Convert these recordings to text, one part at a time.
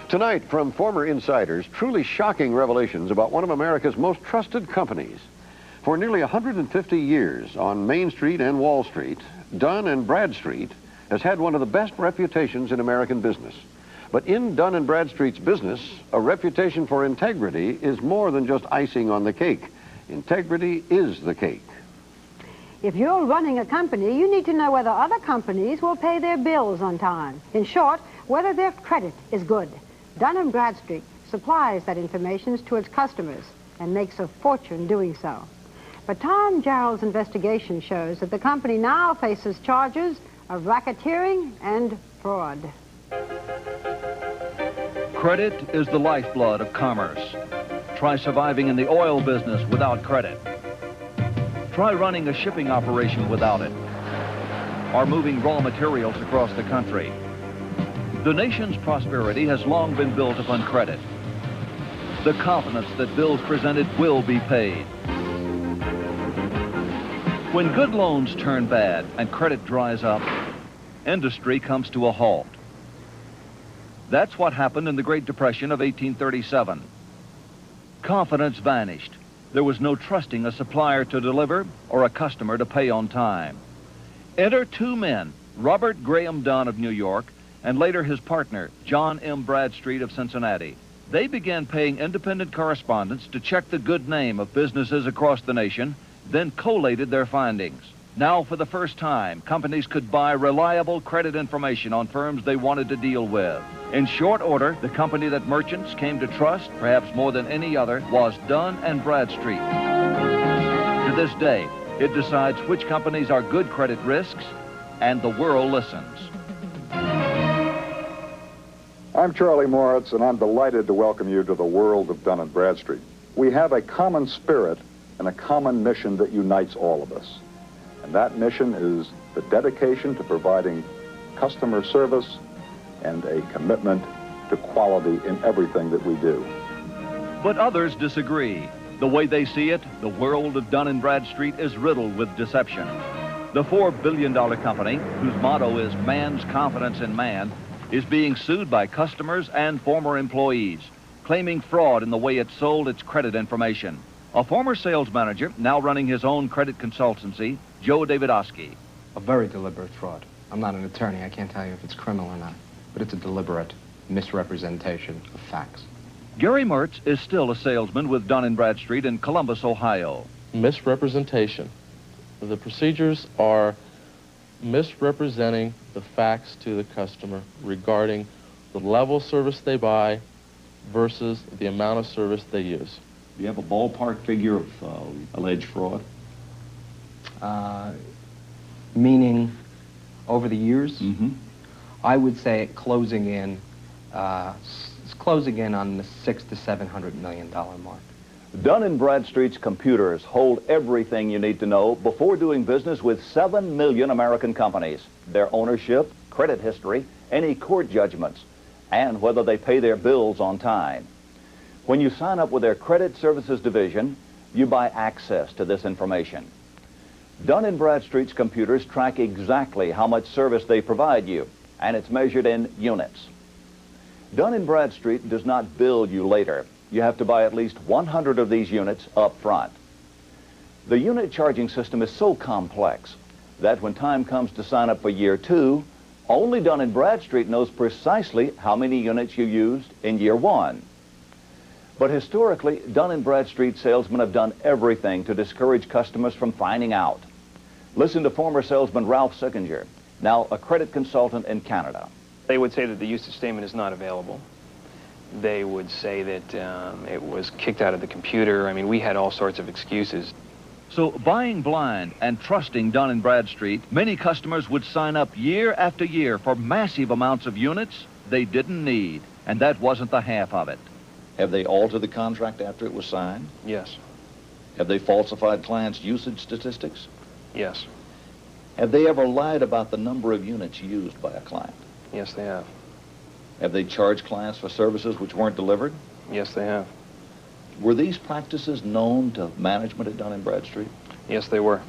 Tonight, from former insiders, truly shocking revelations about one of America's most trusted companies. For nearly 150 years on Main Street and Wall Street, Dun Bradstreet has had one of the best reputations in American business. But in Dun Bradstreet's business, a reputation for integrity is more than just icing on the cake. Integrity is the cake. If you're running a company, you need to know whether other companies will pay their bills on time. In short, whether their credit is good. Dun Bradstreet supplies that information to its customers and makes a fortune doing so. But Tom Jarrell's investigation shows that the company now faces charges of racketeering and fraud. Credit is the lifeblood of commerce. Try surviving in the oil business without credit. Try running a shipping operation without it, or moving raw materials across the country. The nation's prosperity has long been built upon credit. The confidence that bills presented will be paid. When good loans turn bad and credit dries up, industry comes to a halt. That's what happened in the Great Depression of 1837. Confidence vanished. There was no trusting a supplier to deliver or a customer to pay on time. Enter two men, Robert Graham Dunn of New York and later his partner, John M. Bradstreet of Cincinnati. They began paying independent correspondents to check the good name of businesses across the nation, then collated their findings. Now, for the first time, companies could buy reliable credit information on firms they wanted to deal with. In short order, the company that merchants came to trust, perhaps more than any other, was Dun Bradstreet. To this day, it decides which companies are good credit risks, and the world listens. I'm Charlie Moritz, and I'm delighted to welcome you to the world of Dun Bradstreet. We have a common spirit and a common mission that unites all of us. And that mission is the dedication to providing customer service and a commitment to quality in everything that we do. But others disagree. The way they see it, the world of Dun Bradstreet is riddled with deception. The $4 billion company, whose motto is man's confidence in man, is being sued by customers and former employees, claiming fraud in the way it sold its credit information. A former sales manager, now running his own credit consultancy, Joe Davidowski. A very deliberate fraud. I'm not an attorney. I can't tell you if it's criminal or not. But it's a deliberate misrepresentation of facts. Gary Mertz is still a salesman with Dun Bradstreet in Columbus, Ohio. Misrepresentation. The procedures are misrepresenting the facts to the customer regarding the level of service they buy versus the amount of service they use. Do you have a ballpark figure of alleged fraud? Meaning over the years? Mm-hmm. I would say it closing in on the $600 to $700 million mark. Dun Bradstreet's computers hold everything you need to know before doing business with 7 million American companies. Their ownership, credit history, any court judgments, and whether they pay their bills on time. When you sign up with their Credit Services Division, you buy access to this information. Dun Bradstreet's computers track exactly how much service they provide you, and it's measured in units. Dun Bradstreet does not bill you later. You have to buy at least 100 of these units up front. The unit charging system is so complex that when time comes to sign up for year 2, only Dun Bradstreet knows precisely how many units you used in year 1. But historically, Dun Bradstreet salesmen have done everything to discourage customers from finding out. Listen to former salesman Ralph Sickinger, now a credit consultant in Canada. They would say that the usage statement is not available. They would say that it was kicked out of the computer. I mean, we had all sorts of excuses. So buying blind and trusting Dun Bradstreet, many customers would sign up year after year for massive amounts of units they didn't need, and that wasn't the half of it. Have they altered the contract after it was signed? Yes. Have they falsified clients' usage statistics? Yes. Have they ever lied about the number of units used by a client? Yes, they have. Have they charged clients for services which weren't delivered? Yes, they have. Were these practices known to management at Dun Bradstreet? Yes, they were.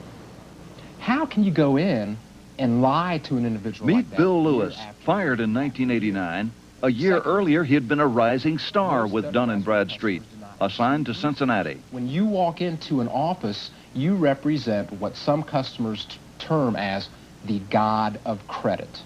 How can you go in and lie to an individual Meet like that Bill Lewis, fired in 1989, A year earlier, he had been a rising star with Dun Bradstreet, assigned to Cincinnati. When you walk into an office, you represent what some customers term as the god of credit.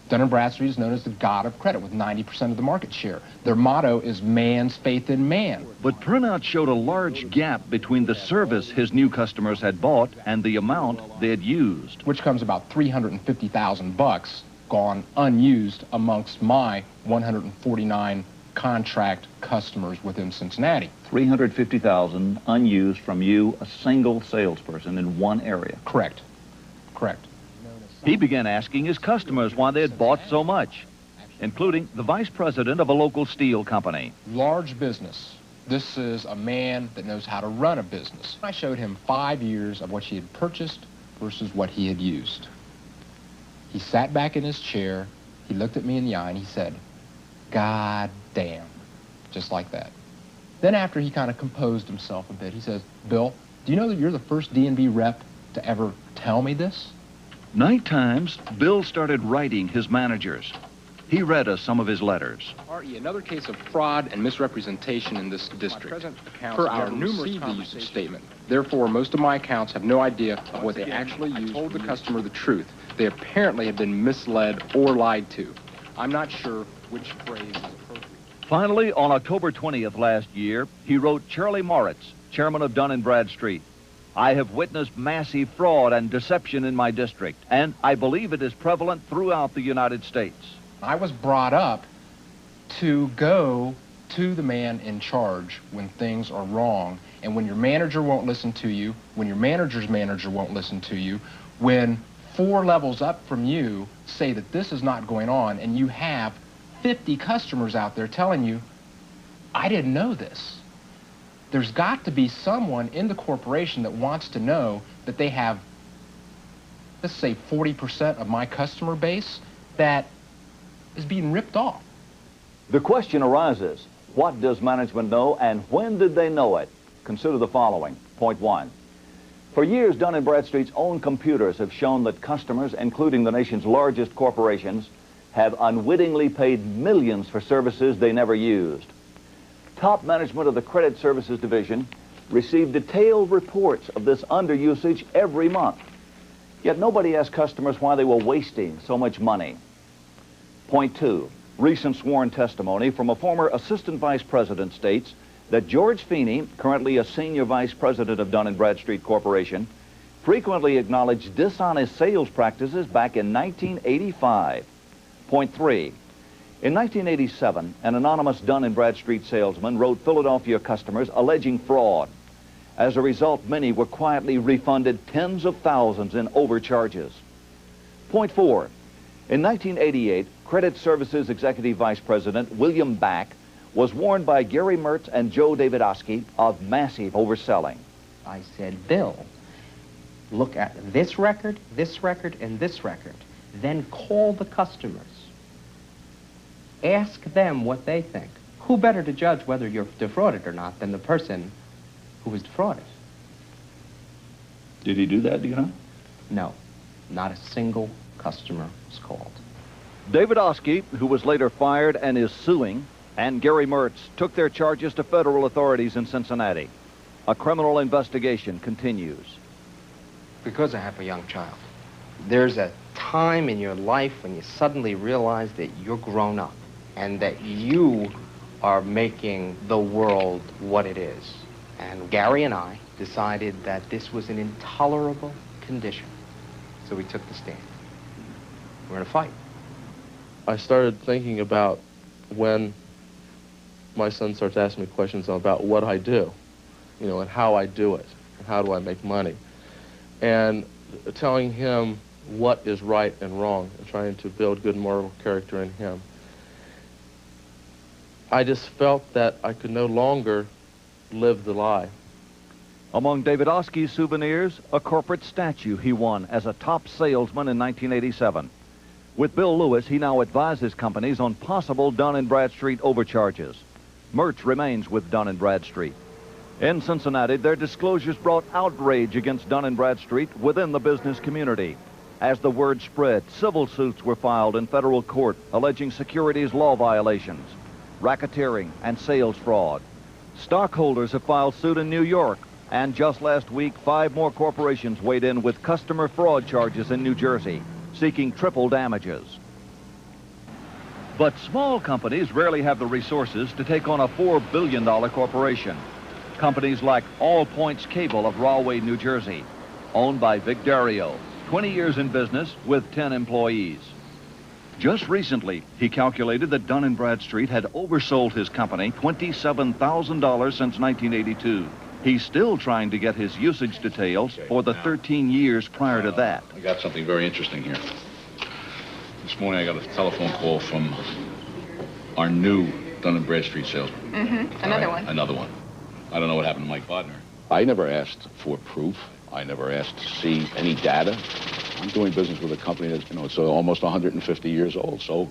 Dun Bradstreet is known as the god of credit with 90% of the market share. Their motto is man's faith in man. But printouts showed a large gap between the service his new customers had bought and the amount they had used. Which comes about $350,000 gone unused amongst my 149 contract customers within Cincinnati. $350,000 unused from you, a single salesperson in one area. Correct. Correct. He began asking his customers why they had bought so much, including the vice president of a local steel company. Large business. This is a man that knows how to run a business. I showed him 5 years of what he had purchased versus what he had used. He sat back in his chair, he looked at me in the eye, and he said, "God damn," just like that. Then after he kind of composed himself a bit, he says, "Bill, do you know that you're the first D&B rep to ever tell me this?" Night times, Bill started writing his managers. He read us some of his letters. R.E., another case of fraud and misrepresentation in this district. Per our numerous the usage statement. Therefore, most of my accounts have no idea of what they actually used. I told the customer the truth. They apparently have been misled or lied to. I'm not sure which phrase is appropriate. Finally, on October 20th last year, he wrote Charlie Moritz, chairman of Dun Bradstreet. "I have witnessed massive fraud and deception in my district, and I believe it is prevalent throughout the United States." I was brought up to go to the man in charge when things are wrong, and when your manager won't listen to you, when your manager's manager won't listen to you, when 4 levels up from you say that this is not going on, and you have 50 customers out there telling you, "I didn't know this." There's got to be someone in the corporation that wants to know that they have, let's say, 40% of my customer base that is being ripped off. The question arises, what does management know and when did they know it? Consider the following. Point 1. For years, Dun Bradstreet's own computers have shown that customers, including the nation's largest corporations, have unwittingly paid millions for services they never used. Top management of the Credit Services Division received detailed reports of this underusage every month. Yet nobody asked customers why they were wasting so much money. Point 2. Recent sworn testimony from a former assistant vice president states that George Feeney, currently a senior vice president of Dun Bradstreet Corporation, frequently acknowledged dishonest sales practices back in 1985. Point 3. In 1987, an anonymous Dun Bradstreet salesman wrote Philadelphia customers alleging fraud. As a result, many were quietly refunded tens of thousands in overcharges. Point 4. In 1988, Credit Services Executive Vice President William Back was warned by Gary Mertz and Joe Davidowski of massive overselling. I said, "Bill, look at this record, and this record. Then call the customers. Ask them what they think. Who better to judge whether you're defrauded or not than the person who was defrauded?" Did he do that, do you know? No, not a single customer was called. Davidowski, who was later fired and is suing, and Gary Mertz took their charges to federal authorities in Cincinnati. A criminal investigation continues. Because I have a young child, there's a time in your life when you suddenly realize that you're grown up and that you are making the world what it is. And Gary and I decided that this was an intolerable condition. So we took the stand. We're in a fight. I started thinking about when my son starts asking me questions about what I do, you know, and how I do it, and how do I make money. And telling him what is right and wrong, and trying to build good moral character in him. I just felt that I could no longer live the lie. Among Davidowski's souvenirs, a corporate statue he won as a top salesman in 1987. With Bill Lewis, he now advises companies on possible Dun Bradstreet overcharges. Mertz remains with Dun Bradstreet. In Cincinnati, their disclosures brought outrage against Dun Bradstreet within the business community. As the word spread, civil suits were filed in federal court alleging securities law violations, racketeering, and sales fraud. Stockholders have filed suit in New York, and just last week, 5 more corporations weighed in with customer fraud charges in New Jersey, seeking triple damages. But small companies rarely have the resources to take on a $4 billion corporation. Companies like All Points Cable of Rahway, New Jersey, owned by Vic Dario, 20 years in business with 10 employees. Just recently, he calculated that Dun Bradstreet had oversold his company $27,000 since 1982. He's still trying to get his usage details for the 13 years prior to that. I got something very interesting here. This morning I got a telephone call from our new Dun Bradstreet salesman. Another one. Another one. I don't know what happened to Mike Bodner. I never asked for proof. I never asked to see any data. I'm doing business with a company that's, it's almost 150 years old, so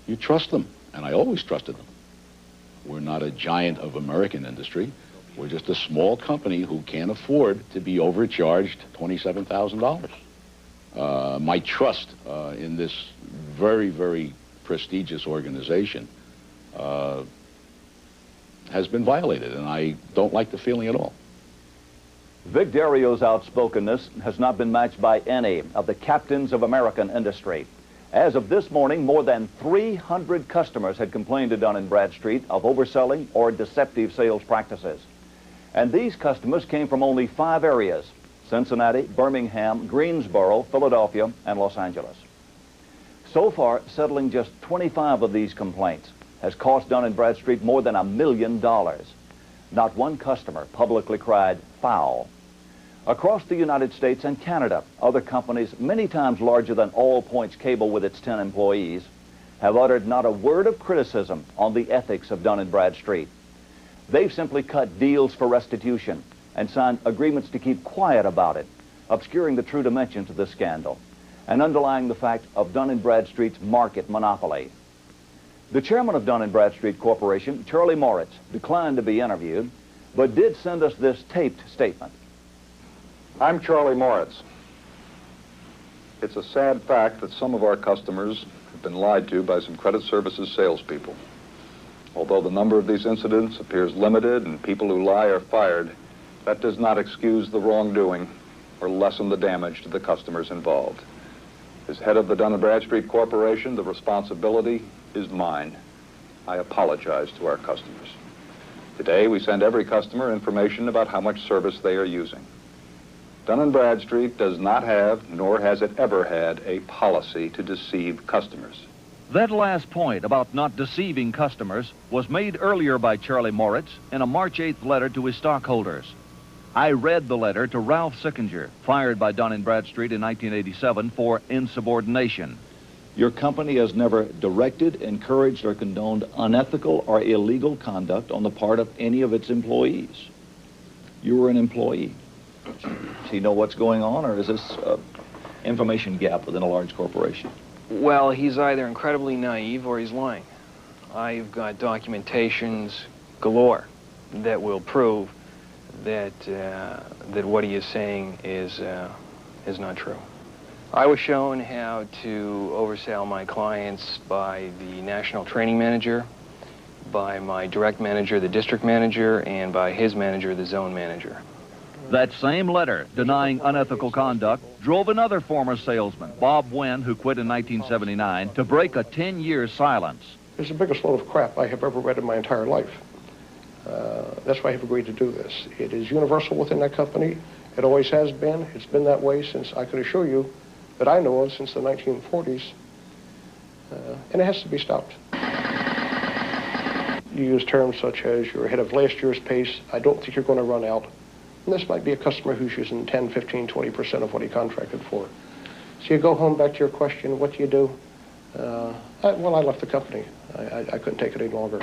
you trust them, and I always trusted them. We're not a giant of American industry. We're just a small company who can't afford to be overcharged $27,000. My trust in this very, very prestigious organization has been violated, and I don't like the feeling at all. Vic Dario's outspokenness has not been matched by any of the captains of American industry. As of this morning, more than 300 customers had complained to Dun Bradstreet of overselling or deceptive sales practices. And these customers came from only 5 areas: Cincinnati, Birmingham, Greensboro, Philadelphia, and Los Angeles. So far, settling just 25 of these complaints has cost Dun Bradstreet more than $1 million. Not one customer publicly cried foul. Across the United States and Canada, other companies many times larger than All Points Cable with its 10 employees have uttered not a word of criticism on the ethics of Dun Bradstreet. They've simply cut deals for restitution and signed agreements to keep quiet about it, obscuring the true dimensions of this scandal and underlying the fact of Dun Bradstreet's market monopoly. The chairman of Dun Bradstreet Corporation, Charlie Moritz, declined to be interviewed, but did send us this taped statement. I'm Charlie Moritz. It's a sad fact that some of our customers have been lied to by some credit services salespeople. Although the number of these incidents appears limited and people who lie are fired, that does not excuse the wrongdoing or lessen the damage to the customers involved. As head of the Dun Bradstreet Corporation, the responsibility is mine. I apologize to our customers. Today, we send every customer information about how much service they are using. Dun Bradstreet does not have, nor has it ever had, a policy to deceive customers. That last point about not deceiving customers was made earlier by Charlie Moritz in a March 8th letter to his stockholders. I read the letter to Ralph Sickinger, fired by Dun Bradstreet in 1987 for insubordination. Your company has never directed, encouraged, or condoned unethical or illegal conduct on the part of any of its employees. You were an employee. Does he know what's going on, or is this an information gap within a large corporation? Well, he's either incredibly naive or he's lying. I've got documentations galore that will prove that that what he is saying is not true. I was shown how to oversell my clients by the national training manager, by my direct manager, the district manager, and by his manager, the zone manager. That same letter denying unethical conduct drove another former salesman, Bob Wynn, who quit in 1979, to break a 10-year silence. It's the biggest load of crap I have ever read in my entire life. That's why I've agreed to do this. It is universal within that company. It always has been. It's been that way since, I can assure you, that I know of since the 1940s. And it has to be stopped. You use terms such as you're ahead of last year's pace. I don't think you're going to run out. And this might be a customer who's using 10, 15, 20% of what he contracted for. So you go home, back to your question, what do you do? Well, I left the company. I couldn't take it any longer.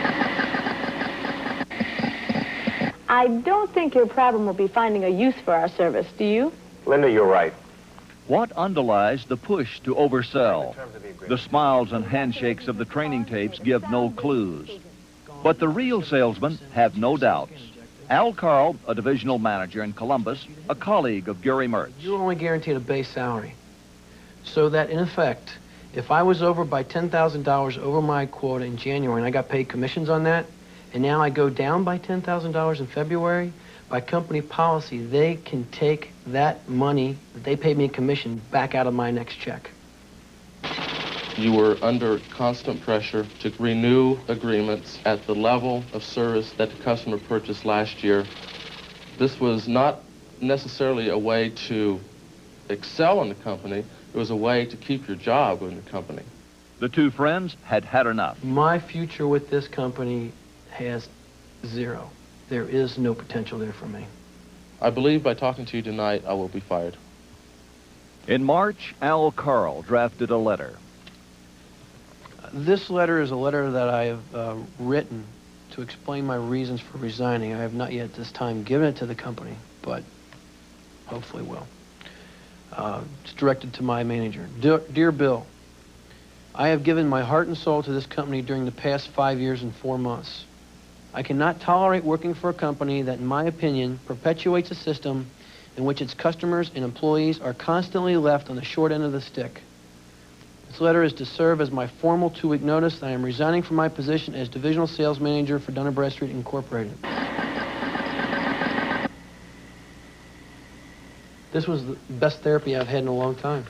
I don't think your problem will be finding a use for our service, do you? Linda, you're right. What underlies the push to oversell? The smiles and handshakes of the training tapes give no clues. But the real salesmen have no doubts. Al Carl, a divisional manager in Columbus, a colleague of Gary Mertz. You're only guaranteed a base salary. So that, in effect, if I was over by $10,000 over my quota in January and I got paid commissions on that, and now I go down by $10,000 in February, by company policy, they can take that money that they paid me in commission back out of my next check. You were under constant pressure to renew agreements at the level of service that the customer purchased last year. This was not necessarily a way to excel in the company. It was a way to keep your job in the company. The two friends had had enough. My future with this company has zero. There is no potential there for me. I believe by talking to you tonight, I will be fired. In March, Al Carl drafted a letter. This letter is a letter that I have written to explain my reasons for resigning. I have not yet this time given it to the company, but hopefully will. It's directed to my manager. Dear Bill, I have given my heart and soul to this company during the past 5 years and 4 months. I cannot tolerate working for a company that, in my opinion, perpetuates a system in which its customers and employees are constantly left on the short end of the stick. This letter is to serve as my formal 2-week notice that I am resigning from my position as Divisional Sales Manager for Dun Bradstreet Incorporated. This was the best therapy I've had in a long time.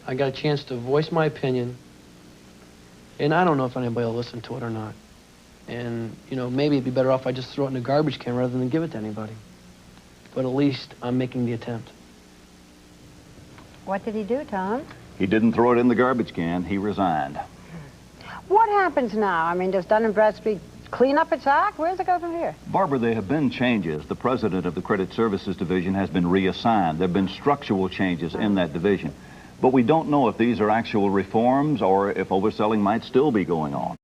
I got a chance to voice my opinion, and I don't know if anybody will listen to it or not. And, you know, maybe it'd be better off if I just throw it in a garbage can rather than give it to anybody. But at least I'm making the attempt. What did he do, Tom? He didn't throw it in the garbage can. He resigned. What happens now? I mean, does Dun Bradstreet clean up its act? Where does it go from here? Barbara, there have been changes. The president of the Credit Services Division has been reassigned. There have been structural changes in that division. But we don't know if these are actual reforms or if overselling might still be going on.